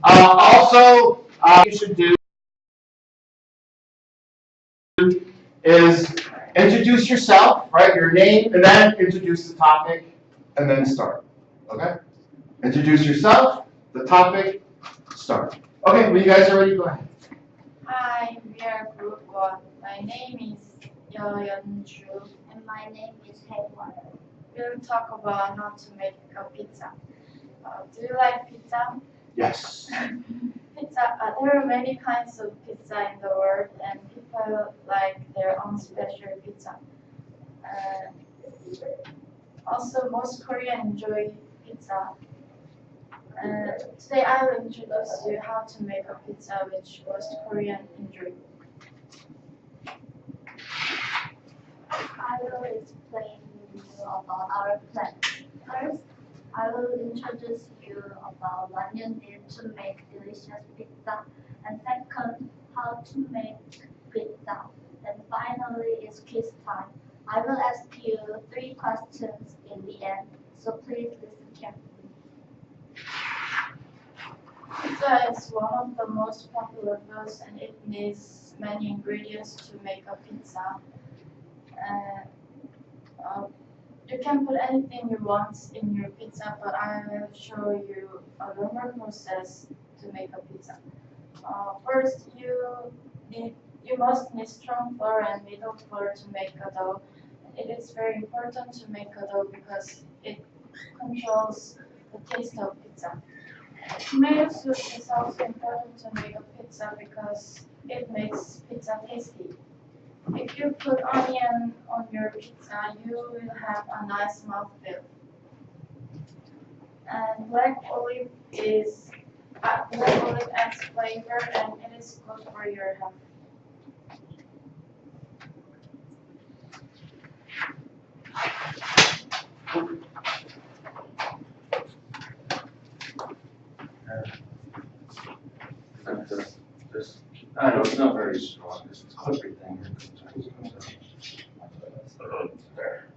Also, you should do is introduce yourself, right? Your name, and then introduce the topic, and then start. Okay? Introduce yourself, the topic, start. Okay, when you guys are ready, go ahead. Hi, we are Group 1. My name is Yeonju. And my name is Hayward. We'll talk about how to make a pizza. Do you like pizza? Yes. There are many kinds of pizza in the world, and people like their own special pizza. Uh, Also, most Koreans enjoy pizza. Today I will introduce you how to make a pizza which most Koreans enjoy. I will explain you about our plan. First, I will introduce you about what you need to make delicious pizza, and second, how to make pizza. And finally, it's quiz time. I will ask you 3 questions in the end, so please listen carefully. Pizza is one of the most popular foods and it needs many ingredients to make a pizza. Uh, uh, you can put anything you want in your pizza, but I will show you a normal process to make a pizza. First, you must need strong flour and middle flour to make a dough. It is very important to make a dough because it controls the taste of pizza. Tomato soup is also important to make a pizza because it makes pizza tasty. If you put onion on your pizza, you will have a nice mouthfeel. And black olive adds flavor and it is good for your health. I know it's not very strong. This is everything. There.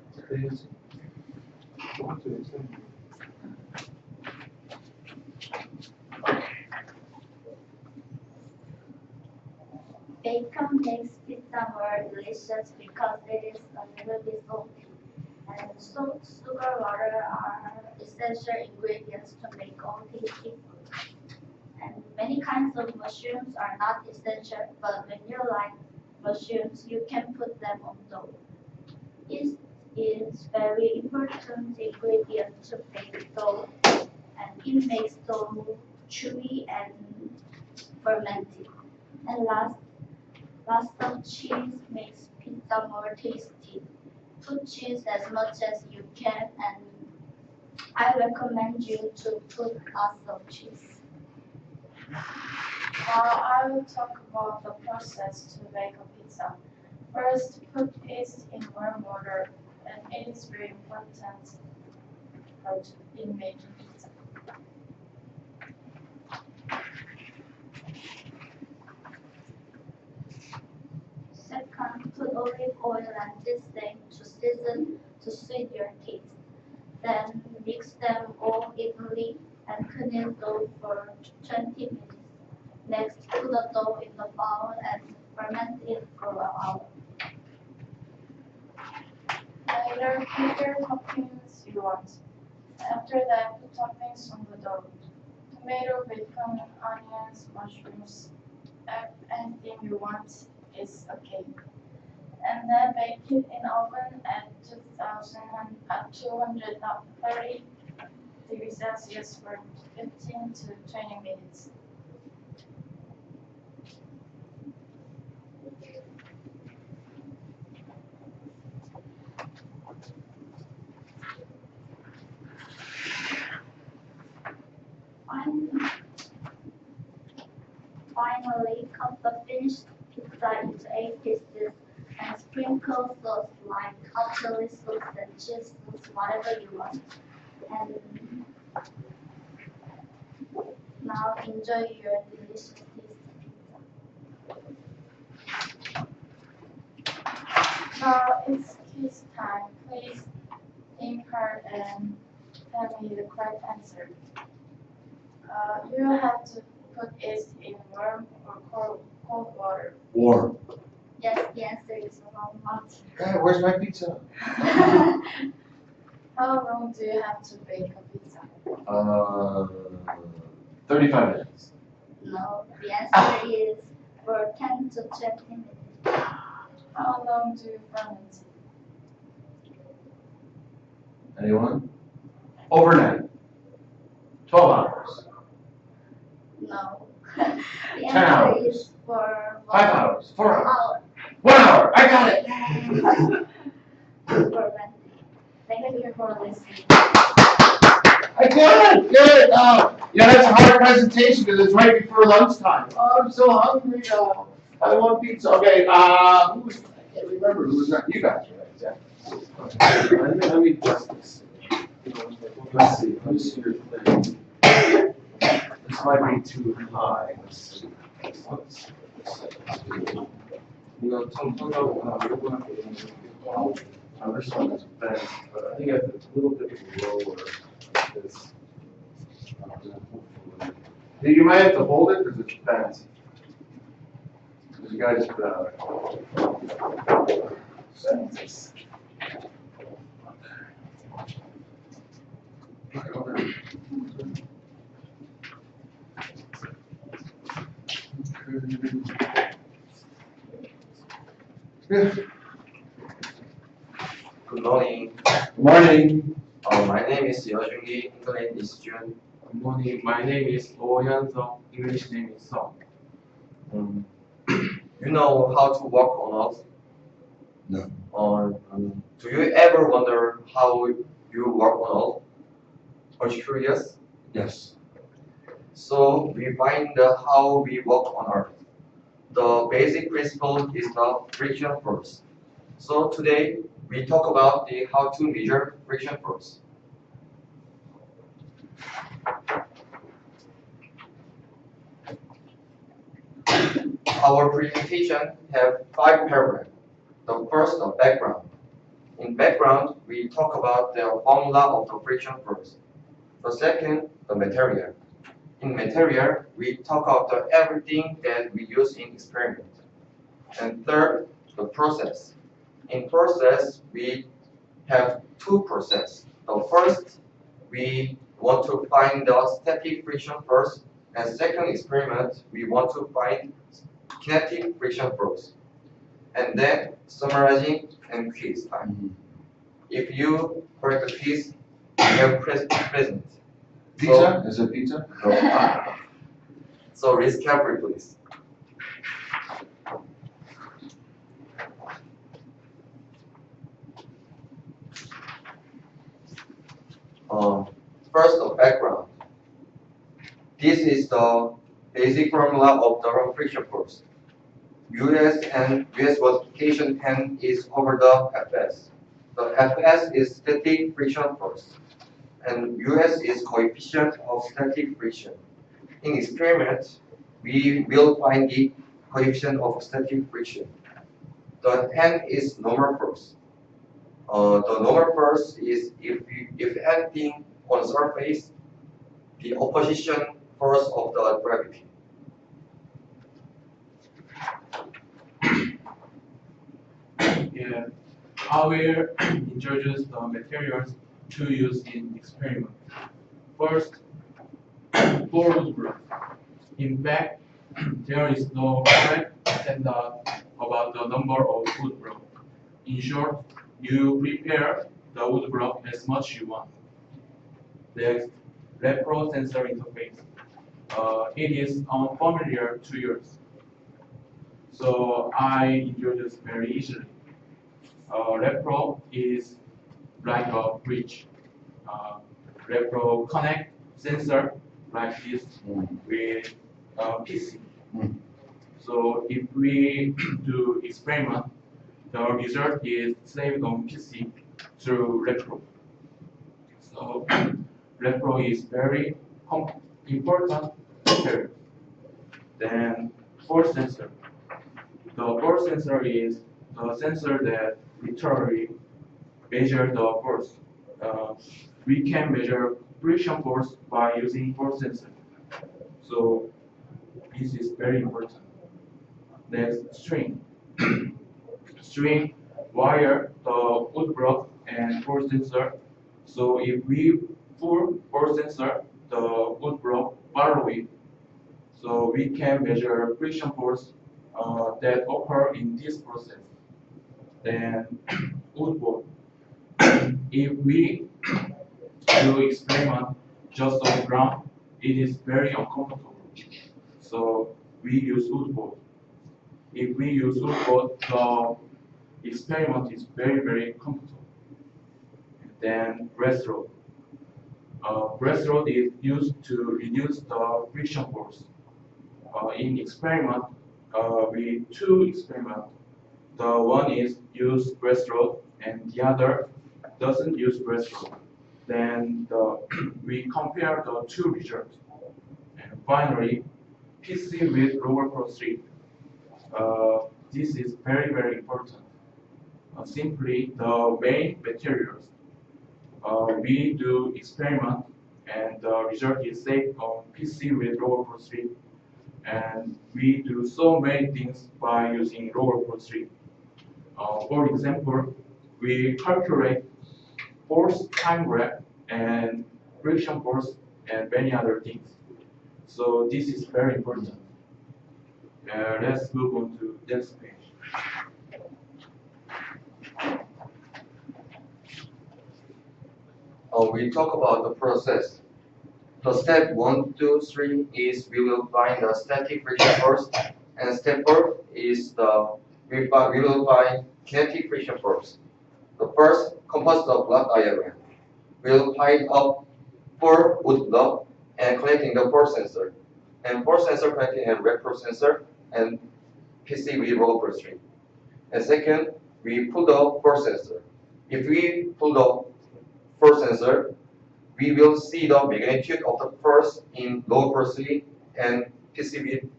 Bacon makes pizza more delicious because it is a little bit salty. And salt, sugar, water are essential ingredients to make all tasty food. And many kinds of mushrooms are not essential, but when you like mushrooms, you can put them on dough. Yeast is very important ingredient to make dough, and it makes dough chewy and fermented. And lots of cheese makes pizza more tasty. Put cheese as much as you can, and I recommend you to put lots of cheese. Now I will talk about the process to make a pizza. First, put yeast in warm water, and it is very important in making pizza. Second, put olive oil and seasoning to season to suit your taste. Then mix them all evenly and knead dough for 20 minutes. Next, put the dough in the bowl and ferment it for an hour. Later, put your toppings you want. After that, put toppings on the dough. Tomato, bacon, onions, mushrooms, anything you want is okay. And then bake it in oven at 230 degrees Celsius for 15 to 20 minutes. Finally, cut the finished pizza into 8 pieces and sprinkle sauce like hot chili sauce and cheese sauce, whatever you want. And now enjoy your delicious tasty pizza. Now it's quiz time. Please think hard and tell me the correct answer. You have to put it in warm or cold water. Warm. Yes, the answer is wrong. Hot. God, where's my pizza? How long do you have to bake a pizza? 35 minutes. No, the answer is for 10 to 20 minutes. How long do you ferment it? Anyone? Overnight. 12 hours. No. The 10 answer hours. is for 5 hours. 4 hours. hour. 1 hour. I got it. Ferment. Thank you for listening. I got it. Good. Yeah, that's a hard presentation because it's right before lunchtime. Oh, I'm so hungry. I want pizza. Okay. Who was? I can't remember who was that. You guys, right? Exactly. Let me just this. Let's see. Let me see your thing. This might be too high. Let's see. 이거 좀 성형하거나 요거는 this one is bent, but I think it's a little bit lower. This. You might have to hold it because it's bent. Because you guys put out. Good Good morning. morning. My name is Yeojungi. English is Jun. Good morning. My name is Oh Hyun-sung. English name is Song. You know how to walk on earth? No. Do you ever wonder how you walk on earth? Are you curious? Yes. So we find how we walk on earth. The basic principle is the friction force. So today we talk about the how to measure friction force. Our presentation have 5 paragraphs. The first, the background. In background, we talk about the formula of the friction force. The second, the material. In material, we talk about everything that we use in experiment. And third, the process. In process, we have 2 processes. The first, we want to find the static friction force, and second experiment, we want to find kinetic friction force. And then summarizing and quiz time. If you correct the quiz, you have present. Pizza? Is it pizza? So read carefully, please. First, the background. This is the basic formula of the friction force. US multiplication n is over the Fs. The Fs is static friction force, and US is coefficient of static friction. In experiment, we will find the coefficient of static friction. The n is normal force. The normal force is if anything on the surface, the opposition force of the gravity. Yeah, I will introduce the materials to use in experiment. First, wood block. In fact, there is no correct standard about the number of wood block. In short, you prepare the wood block as much you want. Next, repro sensor interface. It is unfamiliar to yours, so I introduce very easily. Repro is like a bridge. Repro connect sensor like this with a PC. So if we do experiment, the result is saved on PC through Repro. So Repro is very important material. Then force sensor. The force sensor is the sensor that literally measure the force. We can measure friction force by using force sensor. So this is very important. Next, string. String wire the wood block and force sensor. So if we pull force sensor, the wood block follow it. So we can measure friction force that occur in this process. Then wood board. If we do experiment just on the ground, it is very uncomfortable. So we use wood board. If we use wood board, the experiment is very comfortable. Then breast rod. Breast rod is used to reduce the friction force. In experiment, we two experiment. The one is use breast rod and the other doesn't use breast rod. Then we compare the two results. And finally, PC with lower cross rate. This is very important. Simply the main materials. We do experiment and the result is safe on PC with lower cross rate. And we do so many things by using lower cross rate. For example, we calculate force time graph and friction force and many other things. So this is very important. Let's move on to next page. We talk about the process. The step 1, 2, 3 is we will find the static friction force, and step 4 is we will find kinetic friction force. The first, compose the block diagram. We'll pile up 4 wood block and connecting the force sensor, and force sensor connecting a repro sensor and PC with roller string. And second, we pull the force sensor. If we pull the force sensor, we will see the magnitude of the force in low velocity and PC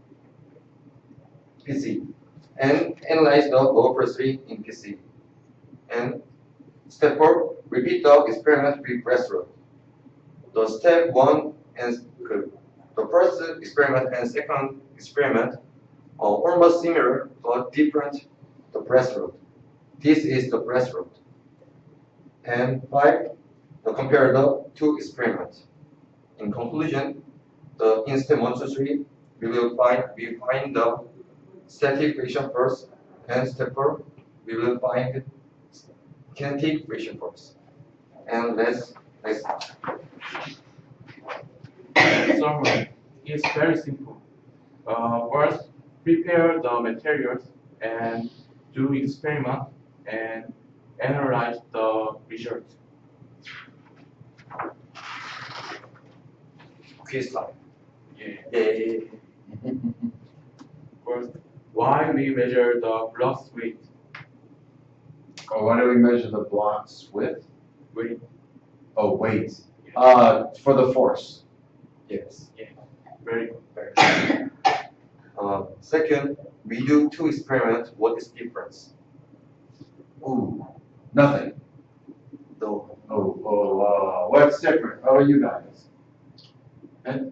and analyze the low velocity in PC. And step 4, repeat the experiment with breast rod. The step 1 and the first experiment and second experiment are almost similar but different. The breast rod. This is the breast rod. And 5, compare the two experiments. In conclusion, in step 1 to 3, we find the static friction force, and step 4, we will find kinetic friction force. And let's Summary is very simple. First, prepare the materials and do experiment and analyze the results. quiz time. Yeah. First, why we measure the block's weight? Oh, why do we measure the block's width? Weight. Oh, weight. For the force. Yes. Very good. Second, we do two experiments. What is difference? Ooh, nothing. No. What's different? How are you guys? Did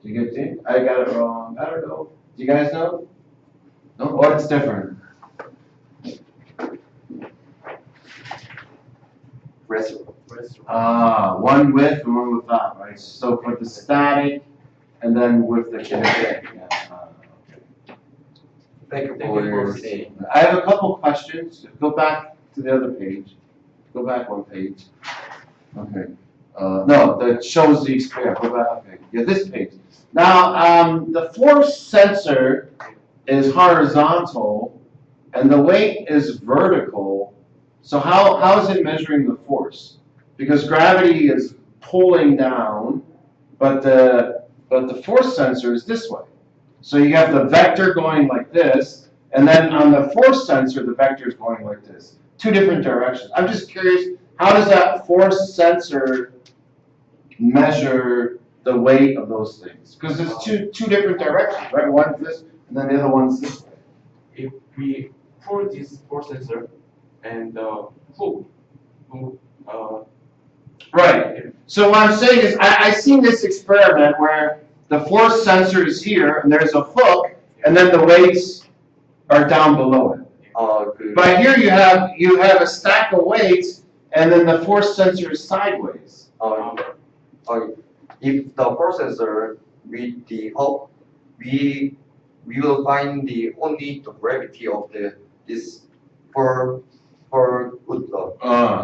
you get it? I got it wrong. I don't know. Do you guys know? No? What's different? One with and one without, right? So for the static, and then with the kinetic. Thank you for seeing. I have a couple questions. Go back to the other page. Go back one page. Okay. No, that shows the experiment. Go back. Okay. Yeah, this page. Now, the force sensor is horizontal, and the weight is vertical. So how is it measuring the force? Because gravity is pulling down, but the force sensor is this way. So you have the vector going like this, and then on the force sensor, the vector is going like this. Two different directions. I'm just curious, how does that force sensor measure the weight of those things? Because it's two different directions, right? One's this, and then the other one's this way. If we pull this force sensor and pull, Right. So what I'm saying is, I seen this experiment where the force sensor is here, and there's a hook, and then the weights are down below it. 그 But here you have a stack of weights, and then the force sensor is sideways. if the processor with the hook, we will find the only the gravity of this for wood block.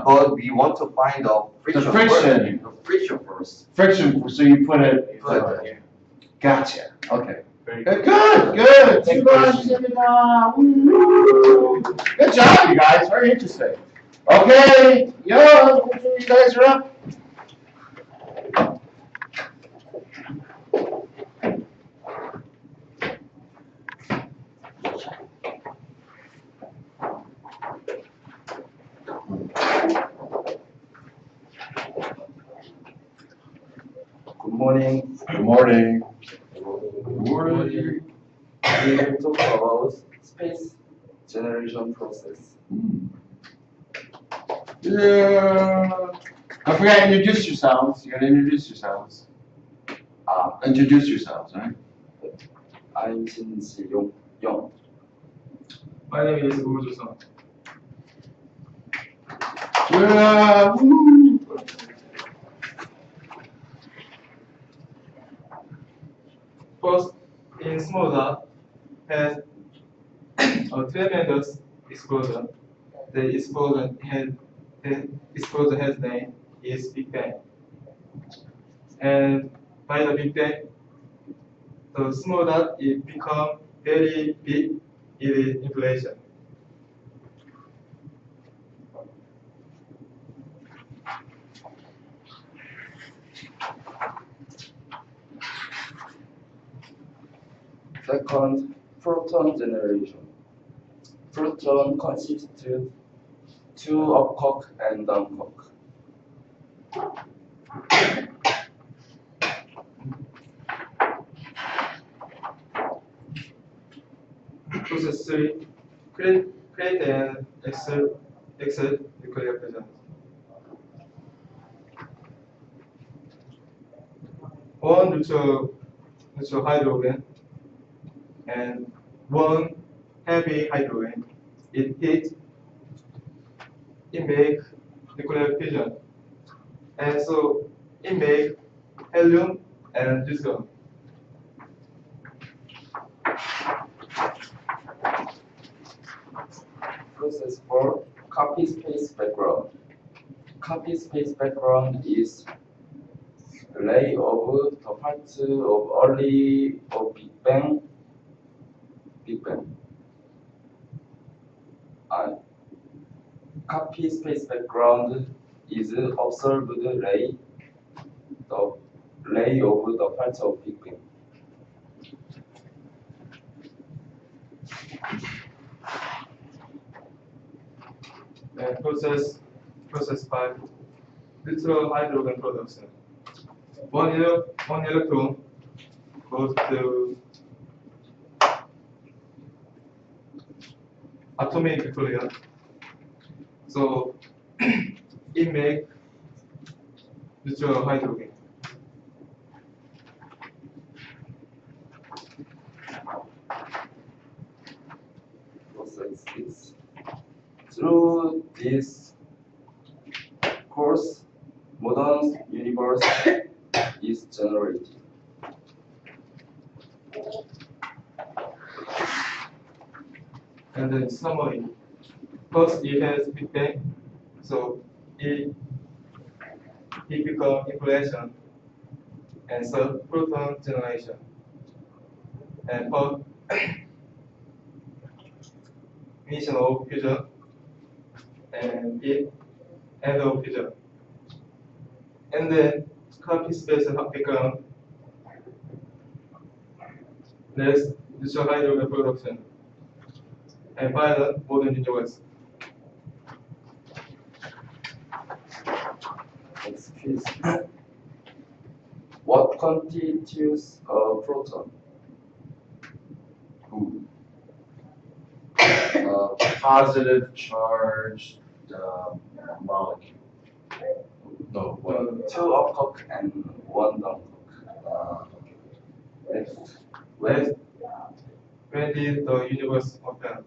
But we want to find the friction. friction. The friction first. Friction, so you put it. Right. Gotcha. Okay. Very Good, good. good. Thank Two you. lunches in the woo. Good job, you guys. Very interesting. Okay, yo, you guys are up. Good morning. Good morning. We will talk about space generation process. Yeah. Don't forget to introduce yourselves. You gotta introduce yourselves. Introduce yourselves, right? I'm Shin Si-Young. My name is Woo Joo-sung. Yeah. Woo. First, in small dot has a tremendous explosion. The explosion has name is Big Bang. And by the Big Bang, the small dot it become very big in inflation. Second, proton generation. Proton consists two upcock and downcock. Process 3, create an exit nuclear fusion. One neutral hydrogen and one heavy hydrogen. It make nuclear fission, and so it make helium and deuterium. Process 4, copy space background. Copy space background is lay of the parts of early of Big Bang. Copy space background is observed ray, the ray of the parts of Big Bang. And process 5, neutral hydrogen production. One electron goes to atomic nucleus. So it make neutral hydrogen. Process 6. Through this course, modern universe is generated. And then summary. First, it has Big Bang, so it become inflation, and so proton generation, and third, initial of fusion, and it end of fusion, and then copy space background. Next, neutral hydrogen production, and final modern universe. Excuse me. What constitutes a proton? Positive charged molecule. No, two upcock and one downcock. When When did the universe open?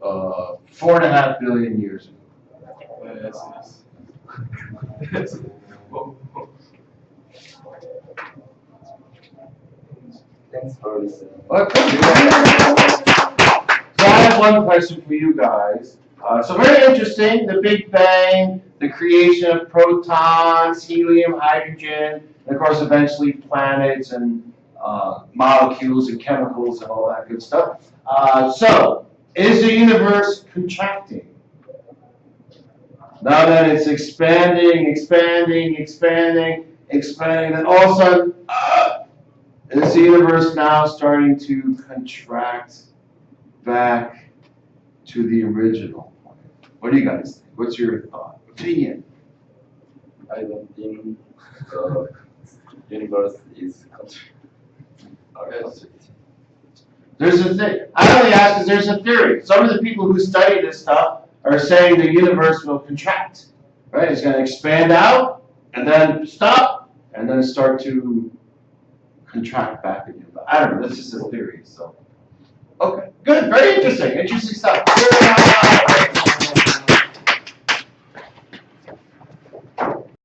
4.5 billion years ago. Yes, yes. thanks for listening. Okay. So I have one question for you guys. So very interesting, the Big Bang, the creation of protons, helium, hydrogen, and of course eventually planets and molecules and chemicals and all that good stuff. So, is the universe contracting? Now that it's expanding, expanding, expanding, expanding, then all of a sudden, is the universe now starting to contract back to the original? What do you guys think? What's your thought, opinion? I don't think the universe is There's a thing. I only ask because there's a theory. Some of the people who study this stuff are saying the universe will contract, right? It's going to expand out and then stop and then start to contract back again. But I don't know. This is a theory. So, okay, good, very interesting, interesting stuff.